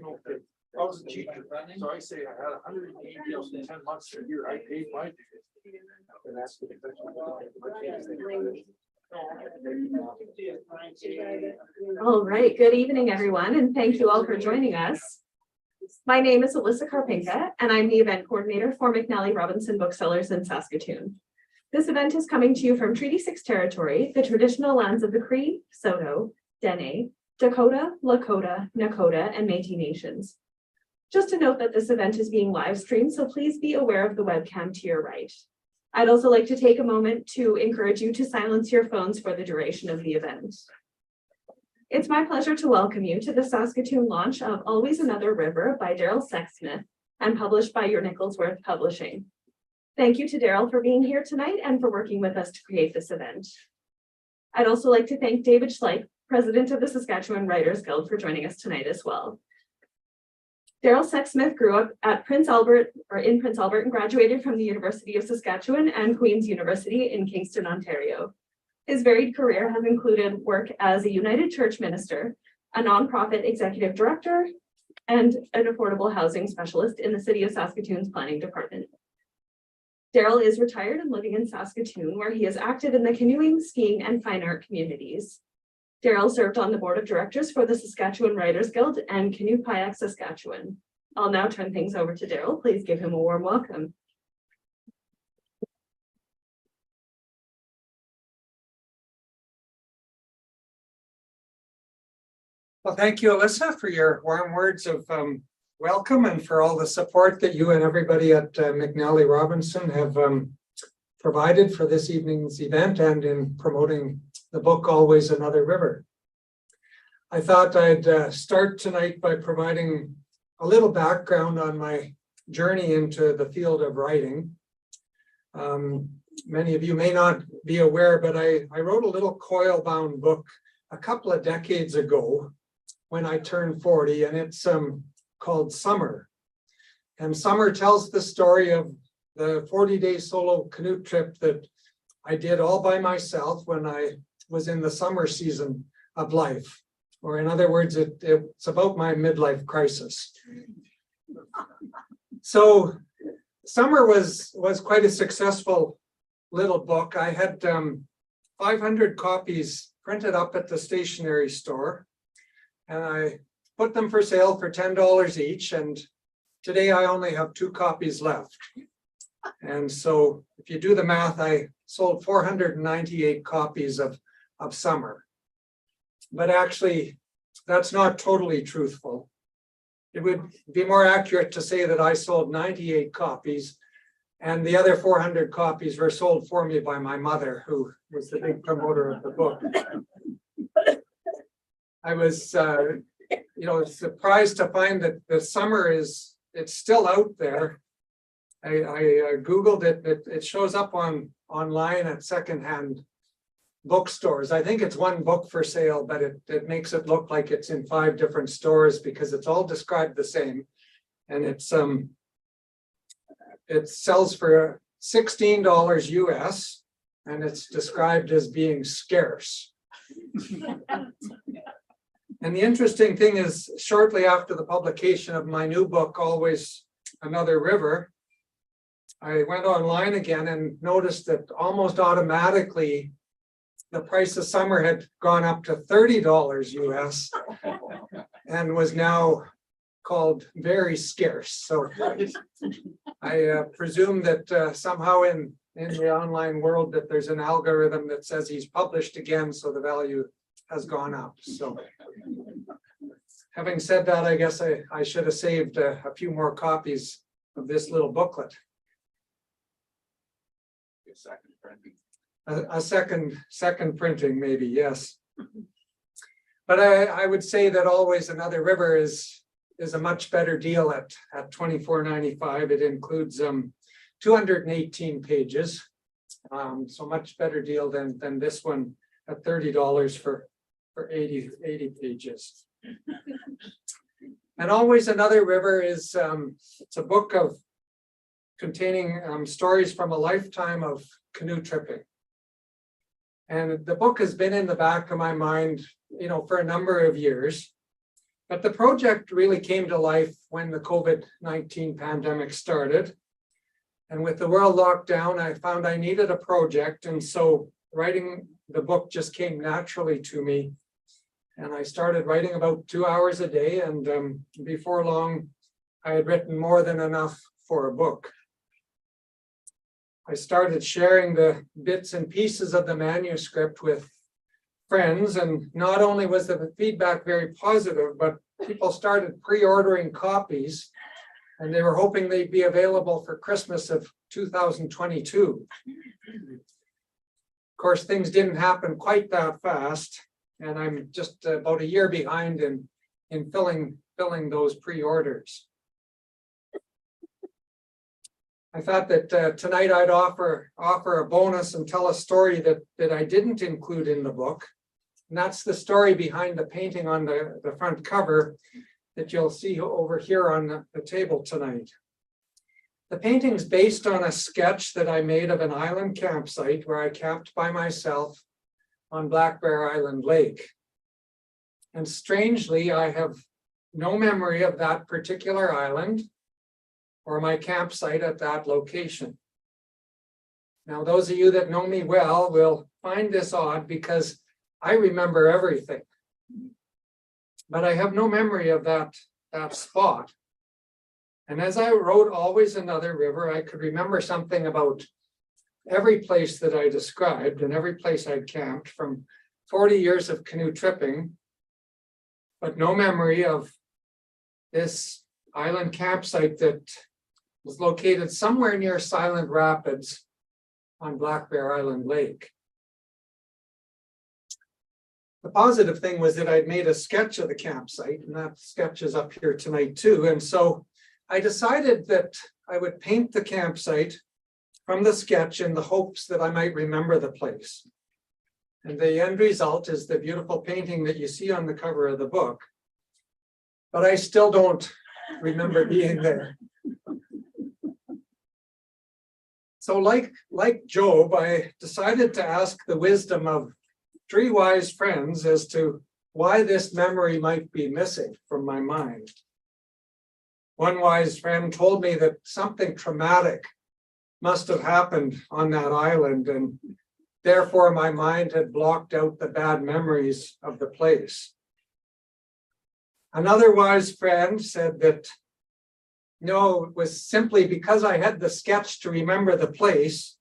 No kidding. I was a teacher, so I say I had 180 deals in 10 months a year. I paid my dues. And that's the All right, good evening, everyone, and thank you all for joining us. My name is Alyssa Karpinka, and I'm the event coordinator for McNally Robinson Booksellers in Saskatoon. This event is coming to you from Treaty 6 territory, the traditional lands of the Cree, Saulteaux, Dene, Dakota, Lakota, Nakota, and Métis nations. Just to note that this event is being live streamed, so please be aware of the webcam to your right. I'd also like to take a moment to encourage you to silence your phones for the duration of the event. It's my pleasure to welcome you to the Saskatoon launch of Always Another River by Daryl Sexsmith and published by Your Nicholsworth Publishing. Thank you to Daryl for being here tonight and for working with us to create this event. I'd also like to thank David Schleich, President of the Saskatchewan Writers Guild, for joining us tonight as well. Daryl Sexsmith grew up at Prince Albert and graduated from the University of Saskatchewan and Queen's University in Kingston, Ontario. His varied career has included work as a United Church minister, a nonprofit executive director, and an affordable housing specialist in the City of Saskatoon's planning department. Daryl is retired and living in Saskatoon, where he is active in the canoeing, skiing, and fine art communities. Daryl served on the board of directors for the Saskatchewan Writers Guild and Canoe Kayak Saskatchewan. I'll now turn things over to Daryl. Please give him a warm welcome. Well, thank you, Alyssa, for your warm words of welcome and for all the support that you and everybody at McNally Robinson have provided for this evening's event and in promoting the book, Always Another River. I thought I'd start tonight by providing a little background on my journey into the field of writing. Many of you may not be aware, but I wrote a little coil-bound book a couple of decades ago when I turned 40, and it's called Summer. And Summer tells the story of the 40-day solo canoe trip that I did all by myself when I was in the summer season of life. Or in other words, it's about my midlife crisis. So Summer was quite a successful little book. I had 500 copies printed up at the stationery store, and I put them for sale for $10 each. And today I only have 2 copies left. And so if you do the math, I sold 498 copies of Summer. But actually, that's not totally truthful. It would be more accurate to say that I sold 98 copies, and the other 400 copies were sold for me by my mother, who was the big promoter of the book. I was, surprised to find that the Summer it's still out there. I Googled it. It shows up online at secondhand bookstores. I think it's one book for sale, but it makes it look like it's in 5 different stores because it's all described the same. And it sells for $16 US, and it's described as being scarce. And the interesting thing is, shortly after the publication of my new book, Always Another River, I went online again and noticed that almost automatically the price of Summer had gone up to $30 US and was now called very scarce. So I presume that somehow in the online world that there's an algorithm that says he's published again, so the value has gone up. So having said that, I guess I should have saved a few more copies of this little booklet. A second printing, maybe, yes. But I would say that Always Another River is a much better deal at $24.95. It includes 218 pages, so much better deal than this one at $30 for 80 pages. And Always Another River is it's a book containing stories from a lifetime of canoe tripping. And the book has been in the back of my mind, for a number of years. But the project really came to life when the COVID-19 pandemic started. And with the world locked down, I found I needed a project. And so writing the book just came naturally to me. And I started writing about 2 hours a day. And before long, I had written more than enough for a book. I started sharing the bits and pieces of the manuscript with friends, and not only was the feedback very positive, but people started pre-ordering copies, and they were hoping they'd be available for Christmas of 2022. Of course, things didn't happen quite that fast, and I'm just about a year behind in filling those pre-orders. I thought that tonight I'd offer a bonus and tell a story that I didn't include in the book. And that's the story behind the painting on the front cover that you'll see over here on the table tonight. The painting's based on a sketch that I made of an island campsite where I camped by myself on Black Bear Island Lake. And strangely, I have no memory of that particular island or my campsite at that location. Now, those of you that know me well will find this odd because I remember everything, but I have no memory of that spot. And as I wrote Always Another River, I could remember something about every place that I described and every place I'd camped from 40 years of canoe tripping, but no memory of this island campsite that was located somewhere near Silent Rapids on Black Bear Island Lake. The positive thing was that I'd made a sketch of the campsite, and that sketch is up here tonight too. And so I decided that I would paint the campsite from the sketch in the hopes that I might remember the place. And the end result is the beautiful painting that you see on the cover of the book. But I still don't remember being there. So like Job, I decided to ask the wisdom of 3 wise friends as to why this memory might be missing from my mind. One wise friend told me that something traumatic must have happened on that island, and therefore my mind had blocked out the bad memories of the place. Another wise friend said that, no, it was simply because I had the sketch to remember the place,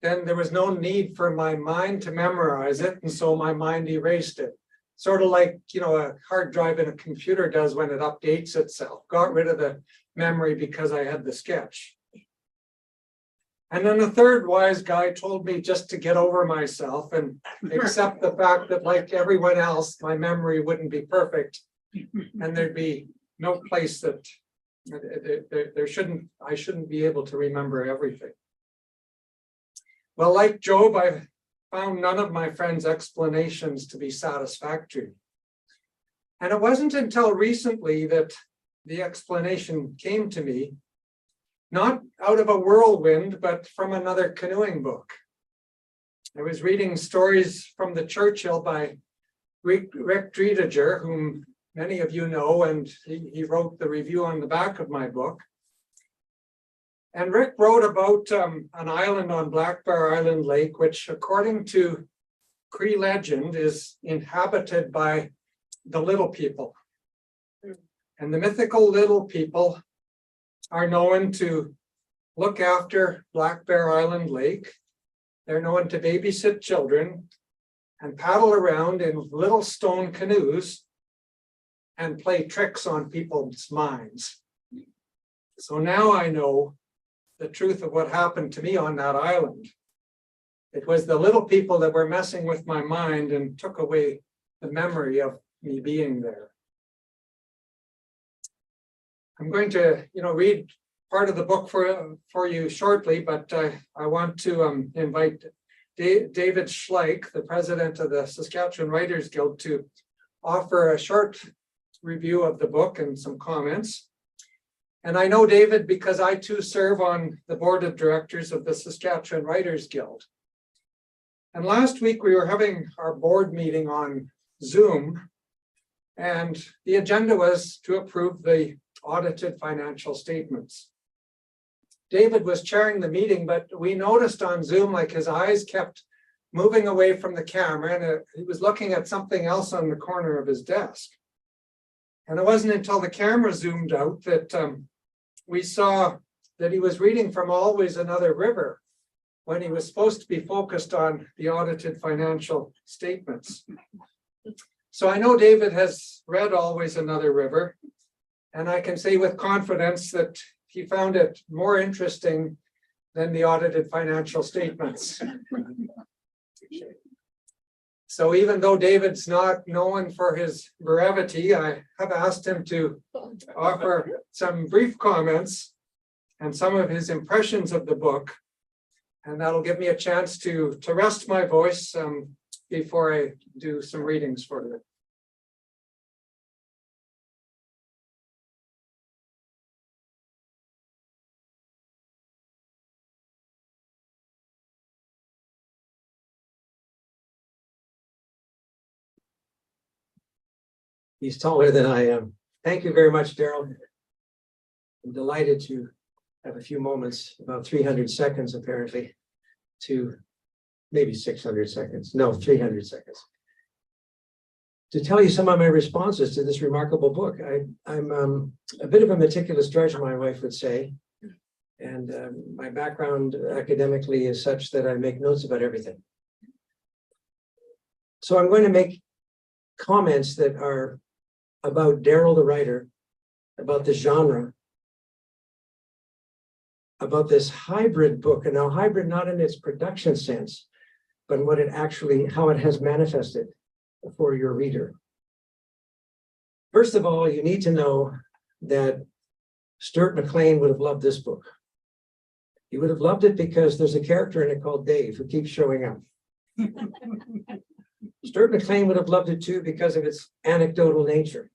then there was no need for my mind to memorize it, and so my mind erased it. Sort of like, a hard drive in a computer does when it updates itself. Got rid of the memory because I had the sketch. And then the third wise guy told me just to get over myself and accept the fact that, like everyone else, my memory wouldn't be perfect, and there'd be no place that I shouldn't be able to remember everything. Well, like Job, I found none of my friends' explanations to be satisfactory. And it wasn't until recently that the explanation came to me, not out of a whirlwind, but from another canoeing book. I was reading stories from the Churchill by Rick Driediger, whom many of you know, and he wrote the review on the back of my book. And Rick wrote about an island on Black Bear Island Lake, which according to Cree legend is inhabited by the little people. And the mythical little people are known to look after Black Bear Island Lake. They're known to babysit children and paddle around in little stone canoes and play tricks on people's minds. So now I know the truth of what happened to me on that island. It was the little people that were messing with my mind and took away the memory of me being there. I'm going to, read part of the book for you shortly, but I want to invite David Schleich, the president of the Saskatchewan Writers Guild, to offer a short review of the book and some comments. And I know David because I too serve on the board of directors of the Saskatchewan Writers Guild. And last week we were having our board meeting on Zoom, And the agenda was to approve the audited financial statements. David was chairing the meeting, but we noticed on Zoom, like his eyes kept moving away from the camera, and he was looking at something else on the corner of his desk. And it wasn't until the camera zoomed out that we saw that he was reading from Always Another River when he was supposed to be focused on the audited financial statements. So I know David has read Always Another River, and I can say with confidence that he found it more interesting than the audited financial statements. So even though David's not known for his brevity, I have asked him to offer some brief comments and some of his impressions of the book. And that'll give me a chance to rest my voice before I do some readings for you. He's taller than I am. Thank you very much, Daryl. I'm delighted to have a few moments, about 300 seconds apparently, to maybe 600 seconds, no, 300 seconds, to tell you some of my responses to this remarkable book. I'm a bit of a meticulous drudge, my wife would say, and my background academically is such that I make notes about everything. So I'm going to make comments that are about Daryl the writer, about the genre, about this hybrid book, and now hybrid not in its production sense, but what it actually, how it has manifested for your reader. First of all, you need to know that Stuart McLean would have loved this book. He would have loved it because there's a character in it called Dave who keeps showing up. Stuart McLean would have loved it too because of its anecdotal nature.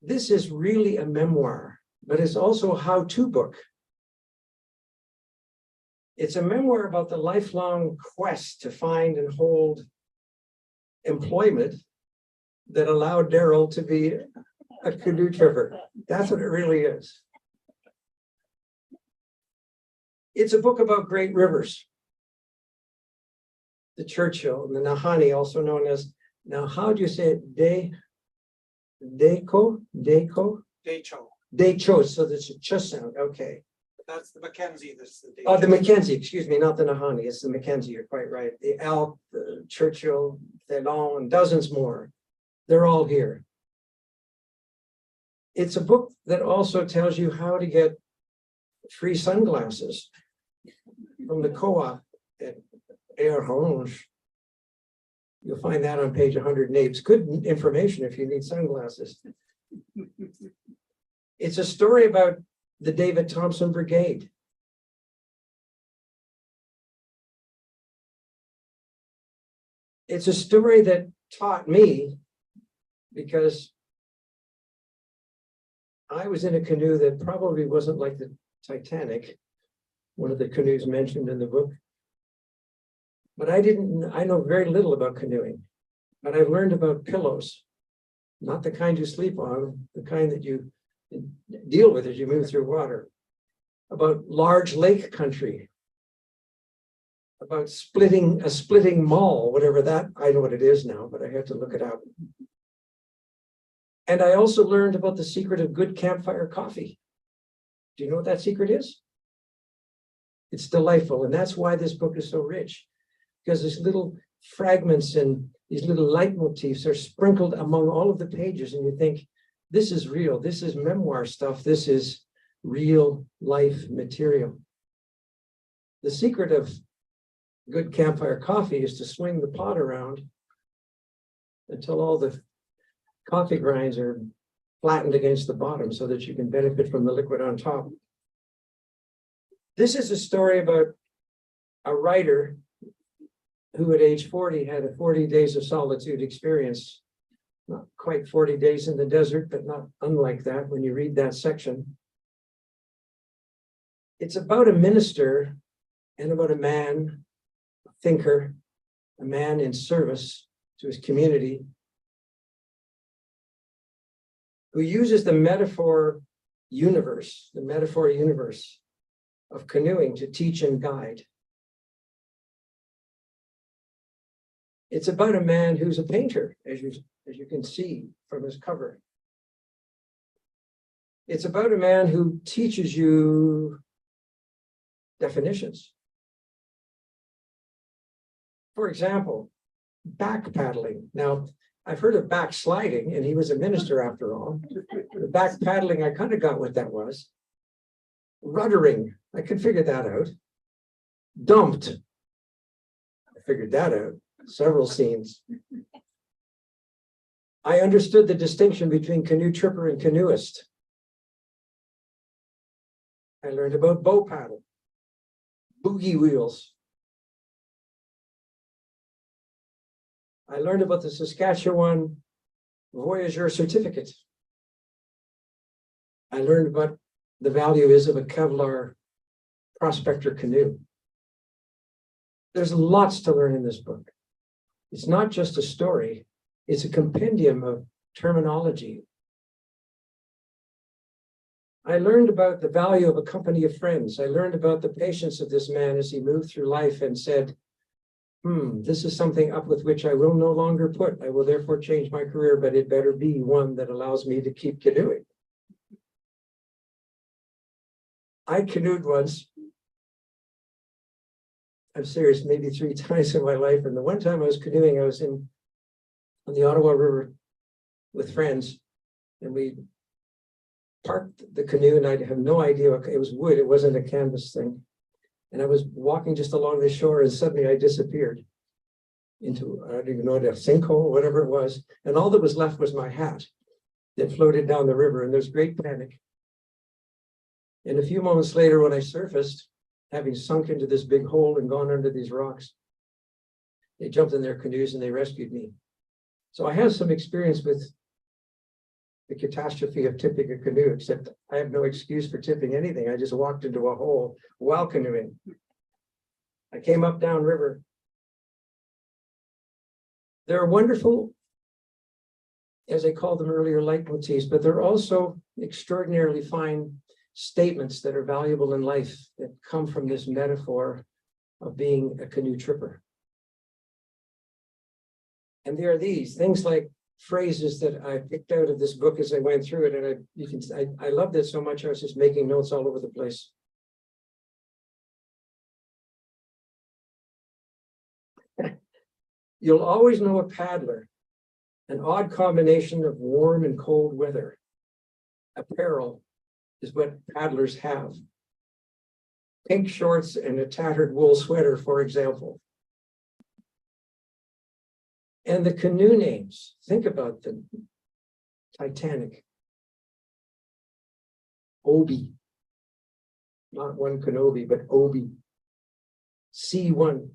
This is really a memoir, but it's also a how-to book. It's a memoir about the lifelong quest to find and hold employment that allowed Daryl to be a canoe tripper. That's what it really is. It's a book about great rivers. The Churchill and the Nahanni, also known as, now how do you say it? Decho? Decho, so there's a ch sound, okay. That's the Mackenzie. That's the Oh, the Mackenzie, excuse me, not the Nahanni, it's the Mackenzie, you're quite right. The Elk, the Churchill, Thelon, and dozens more. They're all here. It's a book that also tells you how to get free sunglasses from the co-op at Air Orange. You'll find that on page 108. It's good information if you need sunglasses. It's a story about the David Thompson Brigade. It's a story that taught me, because I was in a canoe that probably wasn't like the Titanic, one of the canoes mentioned in the book. But I know very little about canoeing, but I've learned about pillows, not the kind you sleep on, the kind that you deal with as you move through water, about large lake country, about a splitting mall, whatever that, I know what it is now, but I had to look it up. And I also learned about the secret of good campfire coffee. Do you know what that secret is? It's delightful, and that's why this book is so rich. Because these little fragments and these little leitmotifs are sprinkled among all of the pages, and you think, this is real, this is memoir stuff, this is real life material. The secret of good campfire coffee is to swing the pot around until all the coffee grinds are flattened against the bottom so that you can benefit from the liquid on top. This is a story about a writer who at age 40 had a 40 days of solitude experience. Not quite 40 days in the desert, but not unlike that when you read that section. It's about a minister and about a man, a thinker, a man in service to his community who uses the metaphor universe of canoeing to teach and guide. It's about a man who's a painter, as you can see from his cover. It's about a man who teaches you definitions. For example, back paddling. Now, I've heard of backsliding, and he was a minister after all. The back paddling, I kind of got what that was. Ruddering, I could figure that out. Dumped, I figured that out. Several scenes. I understood the distinction between canoe tripper and canoeist. I learned about bow paddle, boogie wheels. I learned about the Saskatchewan Voyageur certificate. I learned what the value is of a Kevlar prospector canoe. There's lots to learn in this book. It's not just a story, it's a compendium of terminology. I learned about the value of a company of friends. I learned about the patience of this man as he moved through life and said, this is something up with which I will no longer put. I will therefore change my career, but it better be one that allows me to keep canoeing. I canoed once. I'm serious, maybe 3 times in my life. And the one time I was canoeing, I was on the Ottawa River with friends, and we parked the canoe, and I have no idea what it was. Wood, it wasn't a canvas thing. And I was walking just along the shore, and suddenly I disappeared into, I don't even know, a sinkhole, whatever it was. And all that was left was my hat that floated down the river, and there's great panic. And a few moments later, when I surfaced, having sunk into this big hole and gone under these rocks, they jumped in their canoes and they rescued me. So I have some experience with the catastrophe of tipping a canoe, except I have no excuse for tipping anything. I just walked into a hole while canoeing. I came up downriver. There are wonderful, as I called them earlier, leitmotifs, but they're also extraordinarily fine statements that are valuable in life that come from this metaphor of being a canoe tripper. And there are these things like phrases that I picked out of this book as I went through it, and I loved it so much I was just making notes all over the place. You'll always know a paddler, an odd combination of warm and cold weather. Apparel is what paddlers have. Pink shorts and a tattered wool sweater, for example. And the canoe names, think about them. Titanic. Obi. Not one Kenobi, but Obi. C1.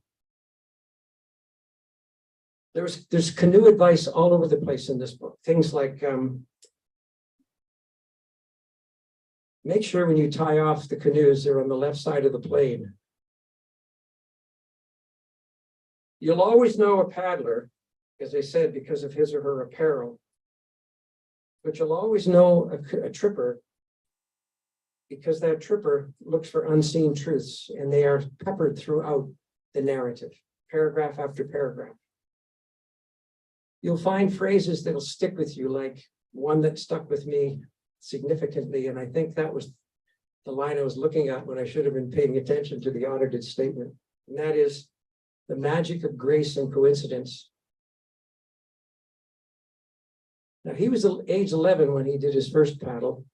There's canoe advice all over the place in this book. Things like, make sure when you tie off the canoes, they're on the left side of the plane. You'll always know a paddler, as I said, because of his or her apparel. But you'll always know a tripper because that tripper looks for unseen truths, and they are peppered throughout the narrative, paragraph after paragraph. You'll find phrases that'll stick with you, like one that stuck with me significantly, and I think that was the line I was looking at when I should have been paying attention to the audited statement, and that is the magic of grace and coincidence. Now, he was age 11 when he did his first paddle,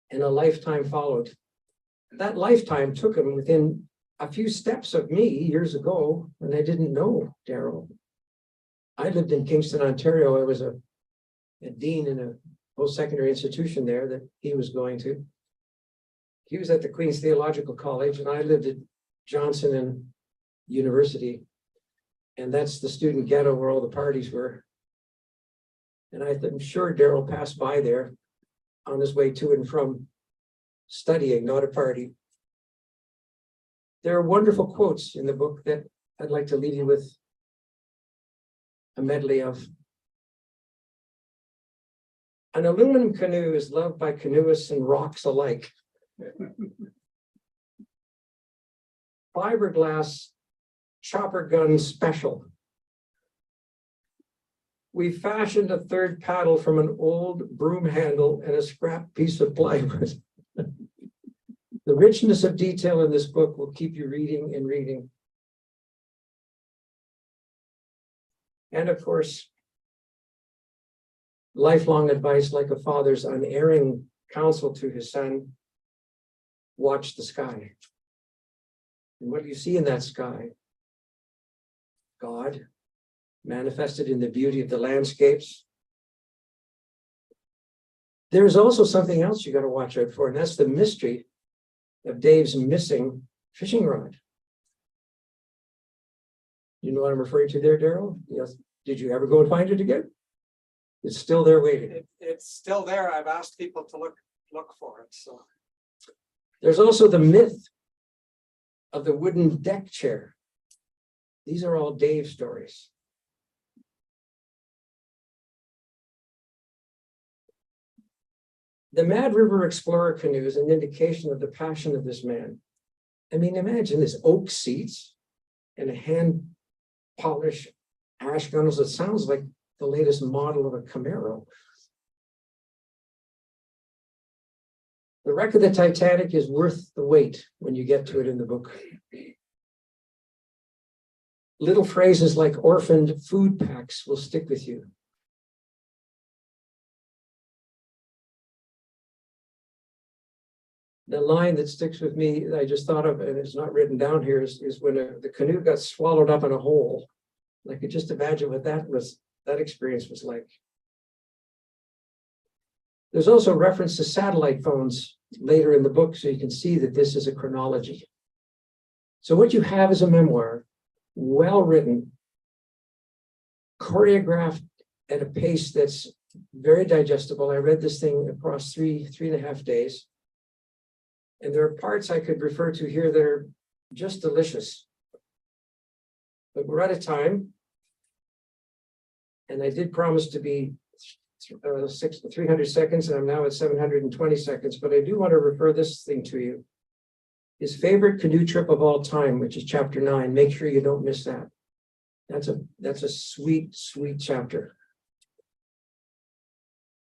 and a lifetime followed. That lifetime took him within a few steps of me years ago when I didn't know Daryl. I lived in Kingston, Ontario. I was a dean in a post-secondary institution there that he was going to. He was at the Queen's Theological College, and I lived at Johnson and University. And that's the student ghetto where all the parties were. And I'm sure Daryl passed by there on his way to and from studying, not a party. There are wonderful quotes in the book that I'd like to leave you with a medley of. An aluminum canoe is loved by canoeists and rocks alike. Fiberglass chopper gun special. We fashioned a third paddle from an old broom handle and a scrap piece of plywood. The richness of detail in this book will keep you reading and reading. And of course, lifelong advice like a father's unerring counsel to his son: watch the sky. And what do you see in that sky? God, manifested in the beauty of the landscapes. There's also something else you got to watch out for, and that's the mystery of Dave's missing fishing rod. You know what I'm referring to there, Daryl? Yes. Did you ever go and find it again? It's still there waiting. It's still there. I've asked people to look for it, so. There's also the myth of the wooden deck chair. These are all Dave stories. The Mad River Explorer canoe is an indication of the passion of this man. I mean, imagine this: oak seats and a hand polished ash gunnels. It sounds like the latest model of a Camaro. The wreck of the Titanic is worth the wait when you get to it in the book. Little phrases like orphaned food packs will stick with you. The line that sticks with me, I just thought of, and it's not written down here, is when the canoe got swallowed up in a hole. I could just imagine what that experience was like. There's also reference to satellite phones later in the book, so you can see that this is a chronology. So what you have is a memoir, well written, choreographed at a pace that's very digestible. I read this thing across three and a half days. And there are parts I could refer to here that are just delicious. But we're out of time. And I did promise to be 300 seconds, and I'm now at 720 seconds. But I do want to refer this thing to you. His favorite canoe trip of all time, which is chapter 9. Make sure you don't miss that. That's a sweet, sweet chapter.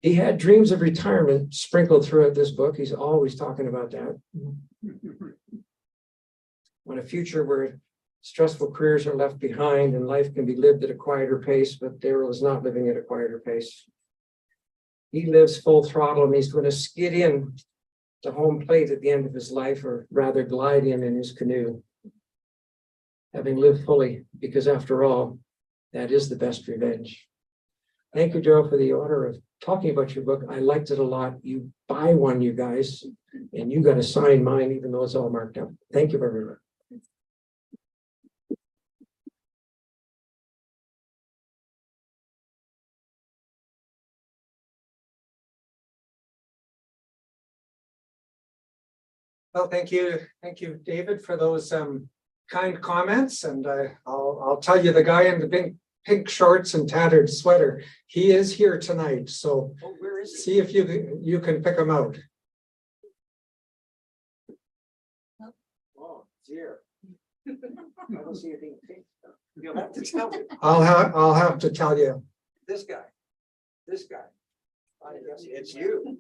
He had dreams of retirement sprinkled throughout this book. He's always talking about that. On a future where stressful careers are left behind and life can be lived at a quieter pace, but Daryl is not living at a quieter pace. He lives full throttle, and he's going to skid in to home plate at the end of his life, or rather glide in his canoe, having lived fully, because after all, that is the best revenge. Thank you, Daryl, for the honor of talking about your book. I liked it a lot. You buy one, you guys, and you got to sign mine, even though it's all marked up. Thank you very much. Well, thank you, David, for those kind comments. And I'll tell you, the guy in the pink shorts and tattered sweater, he is here tonight. So Where is he? see if you can pick him out. Oh, dear. I don't see anything pink. You'll have to tell me. I'll have to tell you. This guy. I guess it's you.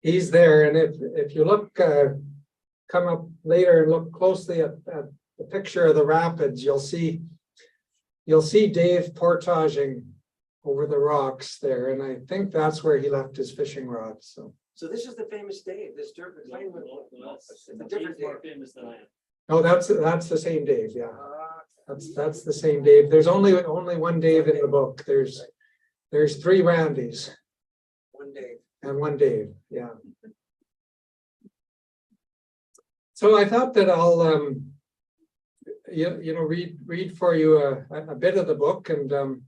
He's there, and if you look, come up later and look closely at the picture of the rapids, you'll see Dave portaging over the rocks there, and I think that's where he left his fishing rod. So this is the famous Dave. This dirt McLean with a different Dave. More famous than I am. oh, that's the same Dave. Yeah, that's the same Dave. There's only one Dave in the book. There's 3 Randys. One Dave. And one Dave, yeah. So I thought that I'll read for you a bit of the book, and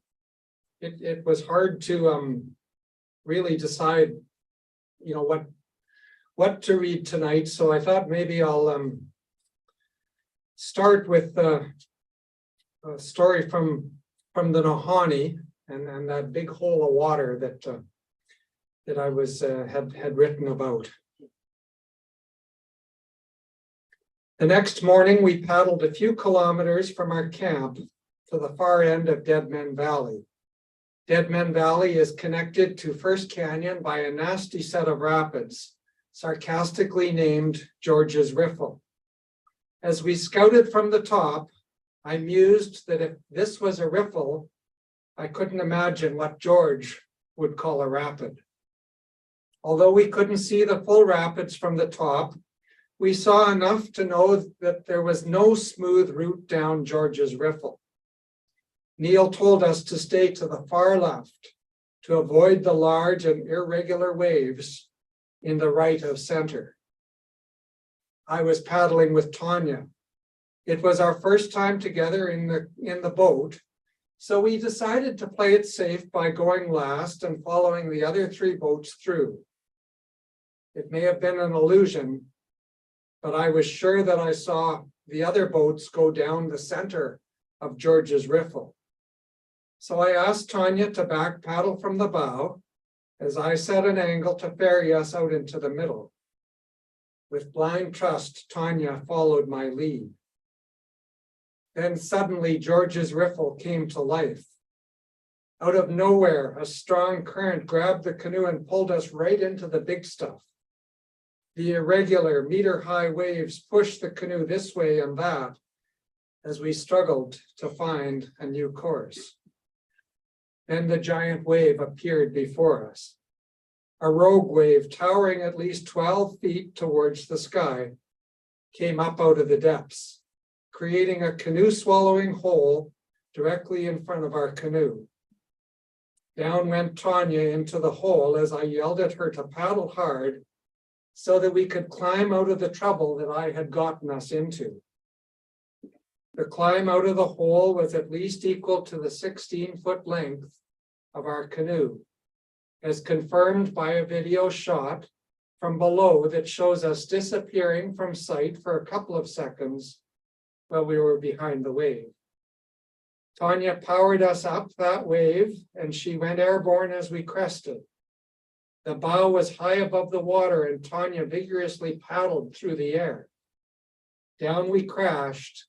it was hard to really decide what to read tonight. So I thought maybe I'll start with a story from from the Nahanni and that big hole of water that I was had written about. The next morning, we paddled a few kilometers from our camp to the far end of Dead Men Valley. Dead Men Valley is connected to First Canyon by a nasty set of rapids, sarcastically named George's Riffle. As we scouted from the top, I mused that if this was a riffle, I couldn't imagine what George would call a rapid. Although we couldn't see the full rapids from the top, we saw enough to know that there was no smooth route down George's Riffle. Neil told us to stay to the far left to avoid the large and irregular waves in the right of center. I was paddling with Tanya. It was our first time together in the boat, so we decided to play it safe by going last and following the other three boats through. It may have been an illusion, but I was sure that I saw the other boats go down the center of George's Riffle. So I asked Tanya to back paddle from the bow as I set an angle to ferry us out into the middle. With blind trust, Tanya followed my lead. Then suddenly George's Riffle came to life. Out of nowhere, a strong current grabbed the canoe and pulled us right into the big stuff. The irregular meter-high waves pushed the canoe this way and that as we struggled to find a new course. Then the giant wave appeared before us. A rogue wave towering at least 12 feet towards the sky came up out of the depths, creating a canoe-swallowing hole directly in front of our canoe. Down went Tanya into the hole as I yelled at her to paddle hard so that we could climb out of the trouble that I had gotten us into. The climb out of the hole was at least equal to the 16-foot length of our canoe, as confirmed by a video shot from below that shows us disappearing from sight for a couple of seconds while we were behind the wave. Tanya powered us up that wave, and she went airborne as we crested. The bow was high above the water, and Tanya vigorously paddled through the air. Down we crashed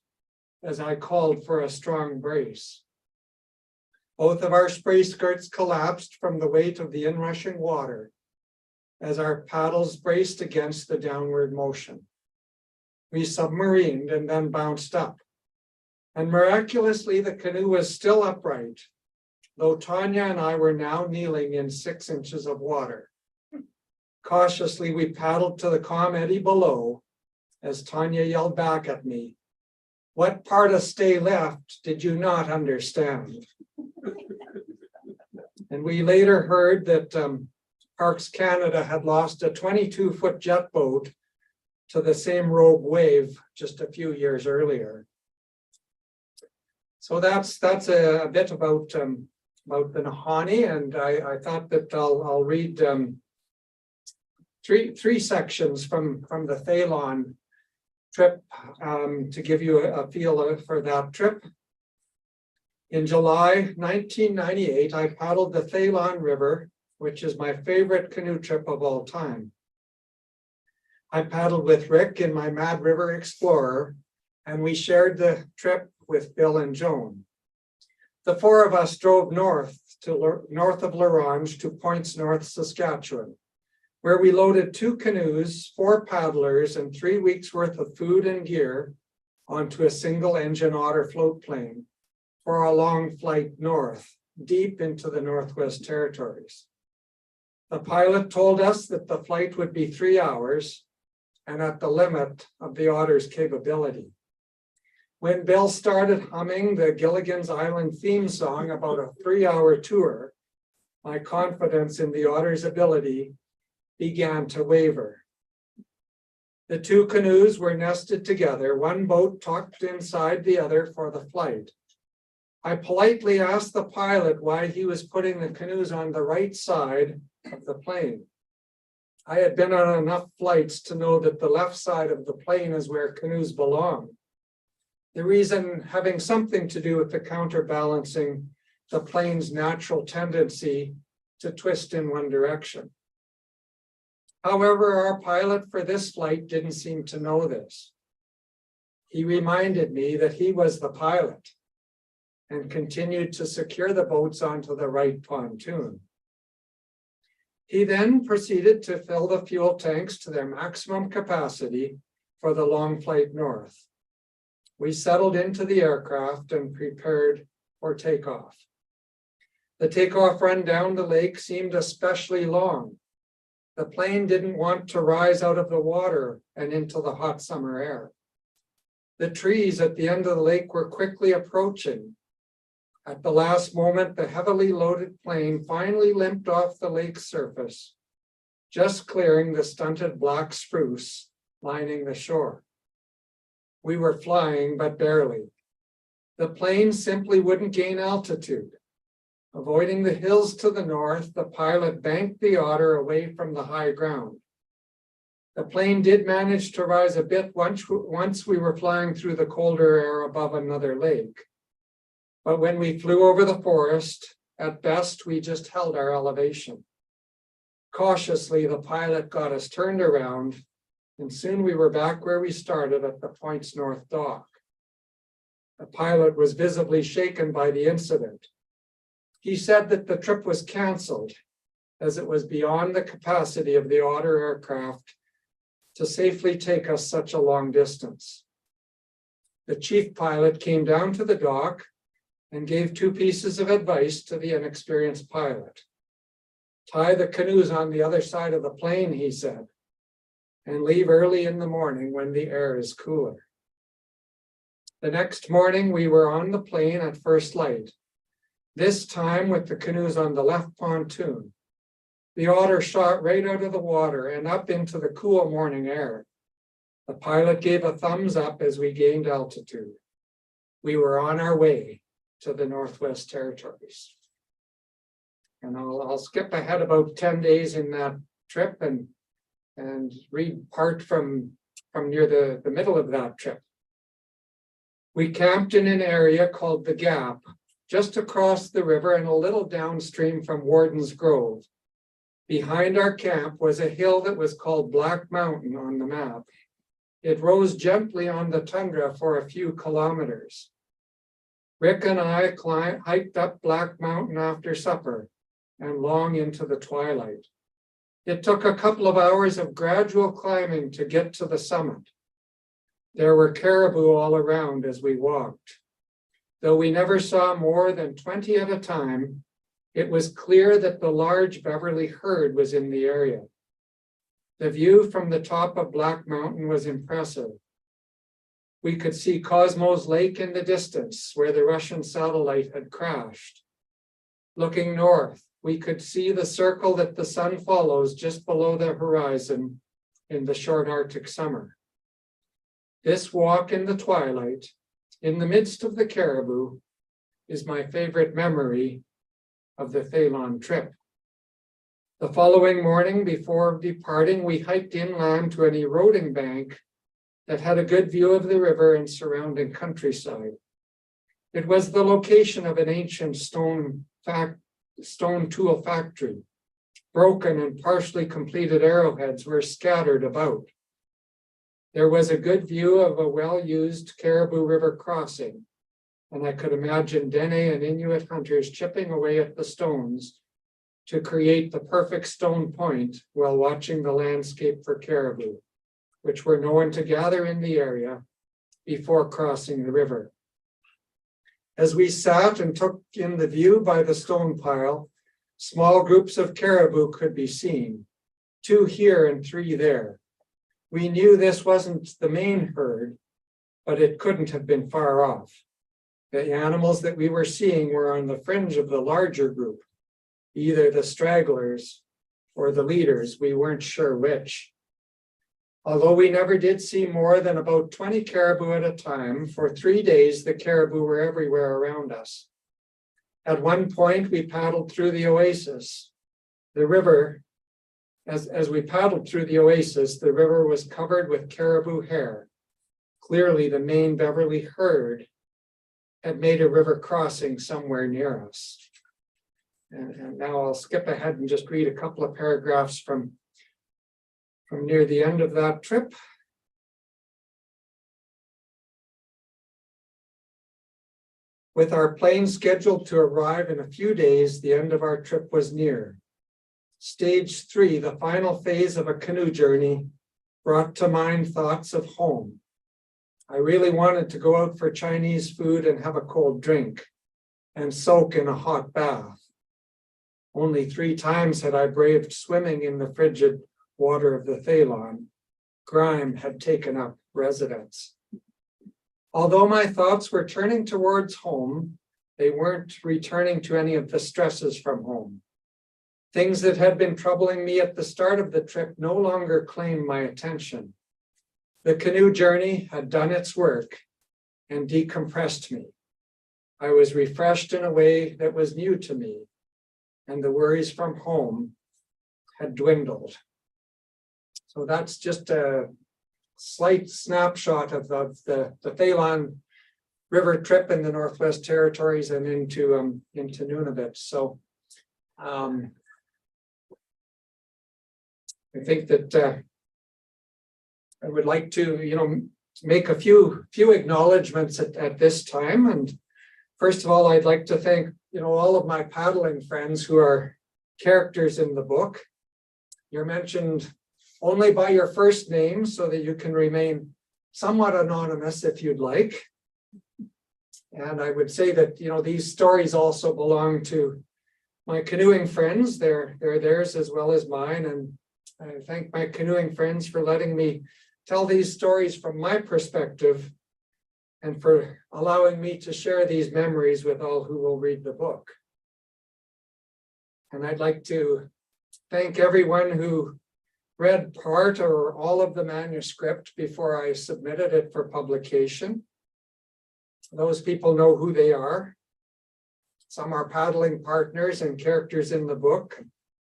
as I called for a strong brace. Both of our spray skirts collapsed from the weight of the inrushing water as our paddles braced against the downward motion. We submarined and then bounced up. And miraculously, the canoe was still upright, though Tanya and I were now kneeling in 6 inches of water. Cautiously, we paddled to the calm eddy below as Tanya yelled back at me, "What part of stay left did you not understand?" And we later heard that Parks Canada had lost a 22-foot jet boat to the same rogue wave just a few years earlier. So that's a bit about the Nahanni, and I thought that I'll read three sections from the Thalon trip to give you a feel for that trip. In July 1998, I paddled the Thalon River, which is my favorite canoe trip of all time. I paddled with Rick in my Mad River Explorer, and we shared the trip with Bill and Joan. The four of us drove north of L'Orange to Points North, Saskatchewan, where we loaded 2 canoes, 4 paddlers, and 3 weeks worth of food and gear onto a single-engine otter float plane for a long flight north, deep into the Northwest Territories. The pilot told us that the flight would be 3 hours and at the limit of the otter's capability. When Bill started humming the Gilligan's Island theme song about a 3-hour tour, my confidence in the otter's ability began to waver. The 2 canoes were nested together, one boat tucked inside the other for the flight. I politely asked the pilot why he was putting the canoes on the right side of the plane. I had been on enough flights to know that the left side of the plane is where canoes belong. The reason having something to do with the counterbalancing the plane's natural tendency to twist in one direction. However, our pilot for this flight didn't seem to know this. He reminded me that he was the pilot and continued to secure the boats onto the right pontoon. He then proceeded to fill the fuel tanks to their maximum capacity for the long flight north. We settled into the aircraft and prepared for takeoff. The takeoff run down the lake seemed especially long. The plane didn't want to rise out of the water and into the hot summer air. The trees at the end of the lake were quickly approaching. At the last moment, the heavily loaded plane finally limped off the lake's surface, just clearing the stunted black spruce lining the shore. We were flying, but barely. The plane simply wouldn't gain altitude. Avoiding the hills to the north, the pilot banked the otter away from the high ground. The plane did manage to rise a bit once we were flying through the colder air above another lake. But when we flew over the forest, at best, we just held our elevation. Cautiously, the pilot got us turned around, and soon we were back where we started at the point's north dock. The pilot was visibly shaken by the incident. He said that the trip was canceled as it was beyond the capacity of the Otter aircraft to safely take us such a long distance. The chief pilot came down to the dock and gave 2 pieces of advice to the inexperienced pilot. Tie the canoes on the other side of the plane, he said, and leave early in the morning when the air is cooler. The next morning, we were on the plane at first light, this time with the canoes on the left pontoon. The Otter shot right out of the water and up into the cool morning air. The pilot gave a thumbs up as we gained altitude. We were on our way to the Northwest Territories. And I'll skip ahead about 10 days in that trip and read part from near the middle of that trip. We camped in an area called the Gap, just across the river and a little downstream from Warden's Grove. Behind our camp was a hill that was called Black Mountain on the map. It rose gently on the tundra for a few kilometers. Rick and I hiked up Black Mountain after supper and long into the twilight. It took a couple of hours of gradual climbing to get to the summit. There were caribou all around as we walked. Though we never saw more than 20 at a time, it was clear that the large Beverly herd was in the area. The view from the top of Black Mountain was impressive. We could see Cosmos Lake in the distance where the Russian satellite had crashed. Looking north, we could see the circle that the sun follows just below the horizon in the short Arctic summer. This walk in the twilight, in the midst of the caribou, is my favorite memory of the Phelan trip. The following morning, before departing, we hiked inland to an eroding bank that had a good view of the river and surrounding countryside. It was the location of an ancient stone tool factory. Broken and partially completed arrowheads were scattered about. There was a good view of a well-used Caribou River crossing, and I could imagine Dene and Inuit hunters chipping away at the stones to create the perfect stone point while watching the landscape for caribou, which were known to gather in the area before crossing the river. As we sat and took in the view by the stone pile, small groups of caribou could be seen, 2 here and 3 there. We knew this wasn't the main herd, but it couldn't have been far off. The animals that we were seeing were on the fringe of the larger group, either the stragglers or the leaders. We weren't sure which. Although we never did see more than about 20 caribou at a time, for 3 days, the caribou were everywhere around us. At one point, we paddled through the oasis. The river, as we paddled through the oasis, the river was covered with caribou hair. Clearly, the main Beverly herd had made a river crossing somewhere near us. And now I'll skip ahead and just read a couple of paragraphs from near the end of that trip. With our plane scheduled to arrive in a few days, the end of our trip was near. Stage 3, the final phase of a canoe journey, brought to mind thoughts of home. I really wanted to go out for Chinese food and have a cold drink and soak in a hot bath. Only 3 times had I braved swimming in the frigid water of the Thalon. Grime had taken up residence. Although my thoughts were turning towards home, they weren't returning to any of the stresses from home. Things that had been troubling me at the start of the trip no longer claimed my attention. The canoe journey had done its work and decompressed me. I was refreshed in a way that was new to me, and the worries from home had dwindled. So that's just a slight snapshot of the Thalon River trip in the Northwest Territories and into Nunavut. So I think that I would like to, make a few acknowledgements at this time. And first of all, I'd like to thank, all of my paddling friends who are characters in the book. You're mentioned only by your first name so that you can remain somewhat anonymous if you'd like. And I would say that, these stories also belong to my canoeing friends. They're theirs as well as mine. And I thank my canoeing friends for letting me tell these stories from my perspective and for allowing me to share these memories with all who will read the book. And I'd like to thank everyone who read part or all of the manuscript before I submitted it for publication. Those people know who they are. Some are paddling partners and characters in the book.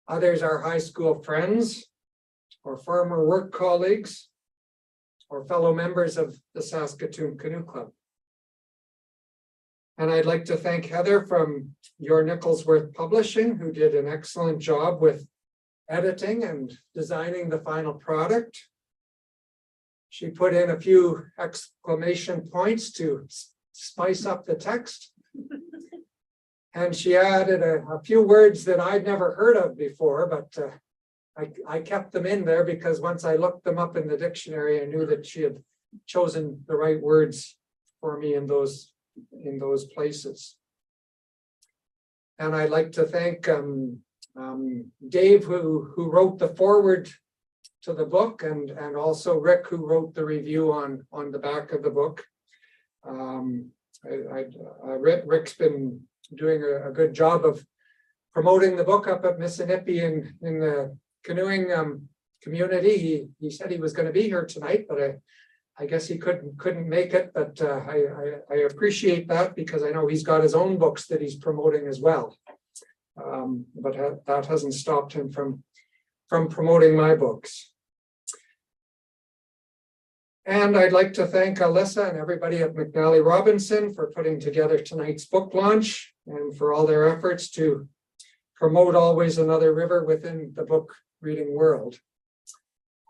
Others are high school friends or former work colleagues or fellow members of the Saskatoon Canoe Club. And I'd like to thank Heather from Your Nicholsworth Publishing, who did an excellent job with editing and designing the final product. She put in a few exclamation points to spice up the text. And she added a few words that I'd never heard of before, but I kept them in there because once I looked them up in the dictionary, I knew that she had chosen the right words for me in those places. And I'd like to thank Dave, who wrote the foreword to the book, and also Rick, who wrote the review on the back of the book. Rick's been doing a good job of promoting the book up at Missinippi in the canoeing community. He said he was going to be here tonight, but I guess he couldn't make it. But I appreciate that because I know he's got his own books that he's promoting as well. But that hasn't stopped him from promoting my books. And I'd like to thank Alyssa and everybody at McNally Robinson for putting together tonight's book launch and for all their efforts to promote Always Another River within the book reading world.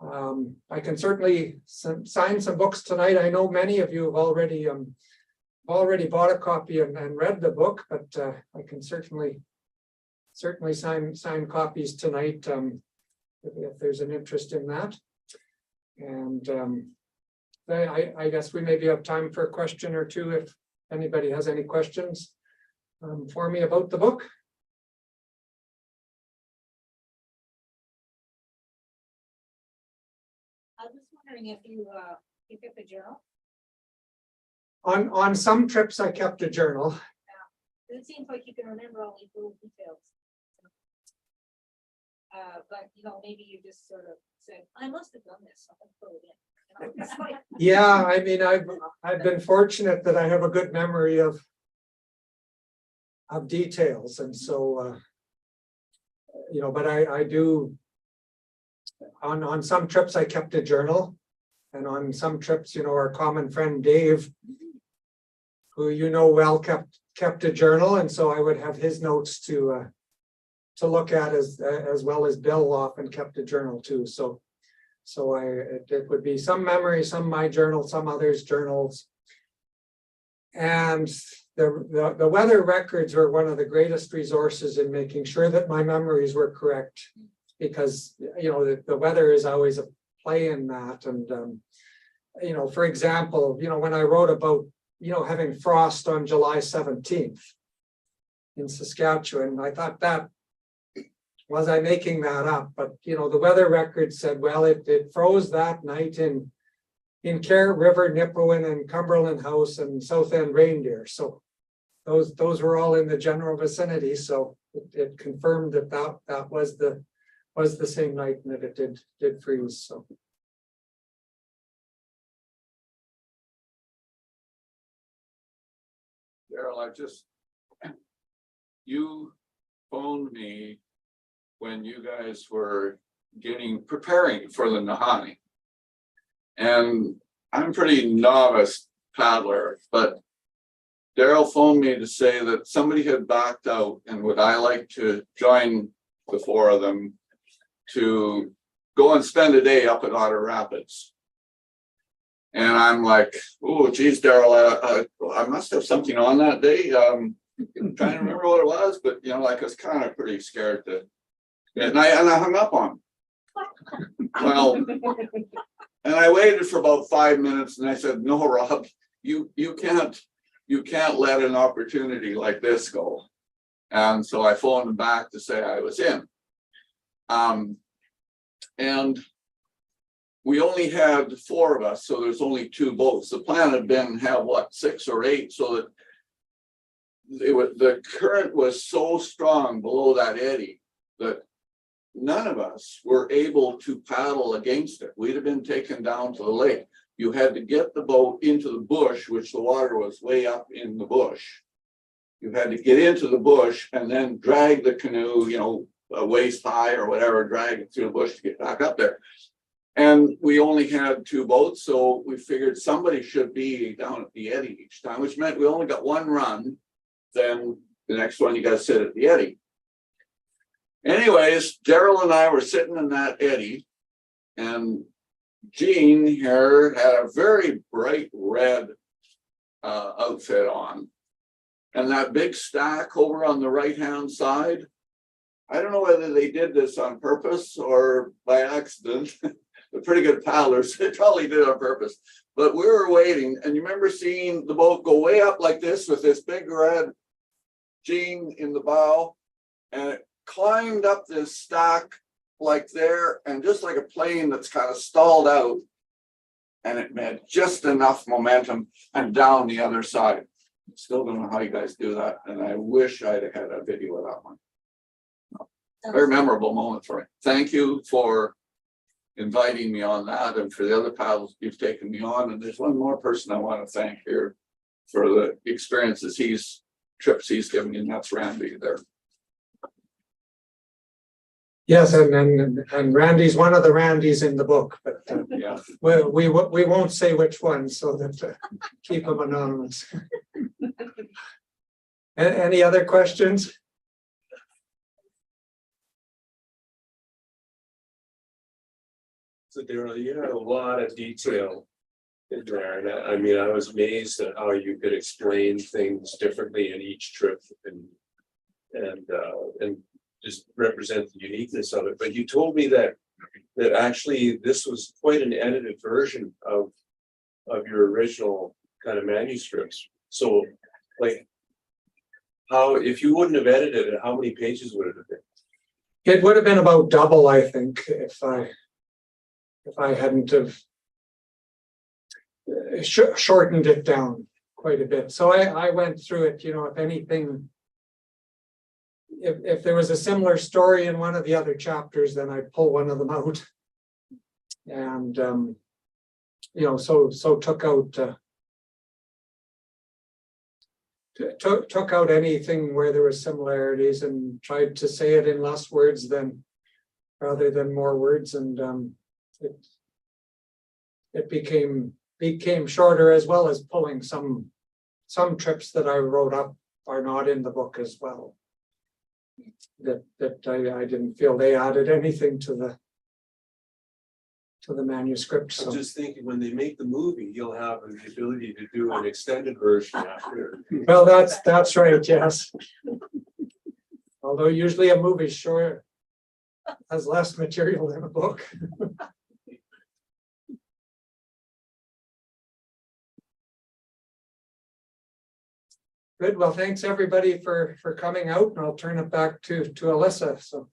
I can certainly sign some books tonight. I know many of you have already bought a copy and read the book, but I can certainly sign copies tonight if there's an interest in that. And I guess we maybe have time for a question or two if anybody has any questions for me about the book. I was wondering if you kept a journal. On some trips, I kept a journal. Yeah. It seems like you can remember all these little details. But maybe you just sort of said, I must have done this. I'll put it in. Yeah, I mean, I've been fortunate that I have a good memory of details, and so but I do on some trips I kept a journal, and on some trips, our common friend Dave, who well kept a journal, and so I would have his notes to look at as well as Bill often kept a journal too. So it would be some memory, some my journal, some others' journals. And the weather records were one of the greatest resources in making sure that my memories were correct, because the weather is always a play in that. And for example, when I wrote about having frost on July 17th in Saskatchewan, I thought, that was I making that up? But the weather record said, well, it froze that night in Carrot River, Nipawin, and Cumberland House and South End Reindeer. So those were all in the general vicinity. So it confirmed that was the same night, and that it did freeze. So. Daryl, you phoned me when you guys were preparing for the Nahanni. And I'm a pretty novice paddler, but Daryl phoned me to say that somebody had backed out, and would I like to join the four of them to go and spend a day up at Otter Rapids. And I'm like, oh, geez, Daryl, I must have something on that day. I'm trying to remember what it was, but I was kind of pretty scared to. And I hung up on him. Well, and I waited for about 5 minutes, and I said, no, Rob, you can't let an opportunity like this go. And so I phoned him back to say I was in. And we only had 4 of us, so there's only 2 boats. The plan had been to have 6 or 8, so that the current was so strong below that eddy that none of us were able to paddle against it. We'd have been taken down to the lake. You had to get the boat into the bush, which the water was way up in the bush. You had to get into the bush and then drag the canoe, waist high or whatever, drag it through the bush to get back up there. And we only had 2 boats, so we figured somebody should be down at the eddy each time, which meant we only got 1 run. Then the next one, you got to sit at the eddy. Anyways, Daryl and I were sitting in that eddy, and Jean here had a very bright red outfit on. And that big stack over on the right-hand side, I don't know whether they did this on purpose or by accident. They're pretty good paddlers. They probably did it on purpose. But we were waiting, and you remember seeing the boat go way up like this with this big red Jean in the bow, and it climbed up this stack like there, and just like a plane that's kind of stalled out, and it made just enough momentum and down the other side. Still don't know how you guys do that, and I wish I'd have had a video of that one. Very memorable moment for me. Thank you for inviting me on that, and for the other paddles you've taken me on. And there's one more person I want to thank here for the experiences trips he's given me, and that's Randy there. Yes, and Randy's one of the Randys in the book, but Yeah. we won't say which one, so that keep them anonymous. Any other questions? So Daryl, you had a lot of detail in there, and I mean, I was amazed at how you could explain things differently in each trip, and just represent the uniqueness of it. But you told me that actually this was quite an edited version of your original kind of manuscripts. So, like, how, if you wouldn't have edited it, how many pages would it have been? It would have been about double, I think, if I hadn't have shortened it down quite a bit. So I went through it, if anything, if there was a similar story in one of the other chapters, then I'd pull one of them out. And, so took out anything where there were similarities and tried to say it in less words rather than more words. And it became shorter, as well as pulling some some trips that I wrote up are not in the book as well. That I didn't feel they added anything to the manuscript, I'm so. just thinking, when they make the movie, you'll have the ability to do an extended version after. Well, that's right, yes. Although usually a movie sure has less material than a book. Good, well, thanks everybody for coming out, and I'll turn it back to Alyssa, so.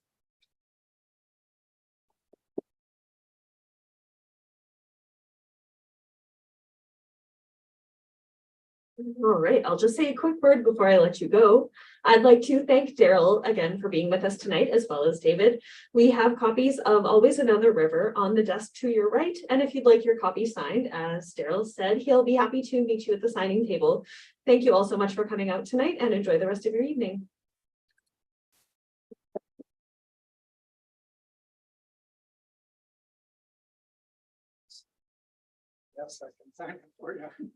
All right, I'll just say a quick word before I let you go. I'd like to thank Daryl again for being with us tonight, as well as David. We have copies of Always Another River on the desk to your right. And if you'd like your copy signed, as Daryl said, he'll be happy to meet you at the signing table. Thank you all so much for coming out tonight, and enjoy the rest of your evening. Yes, I can sign it for you.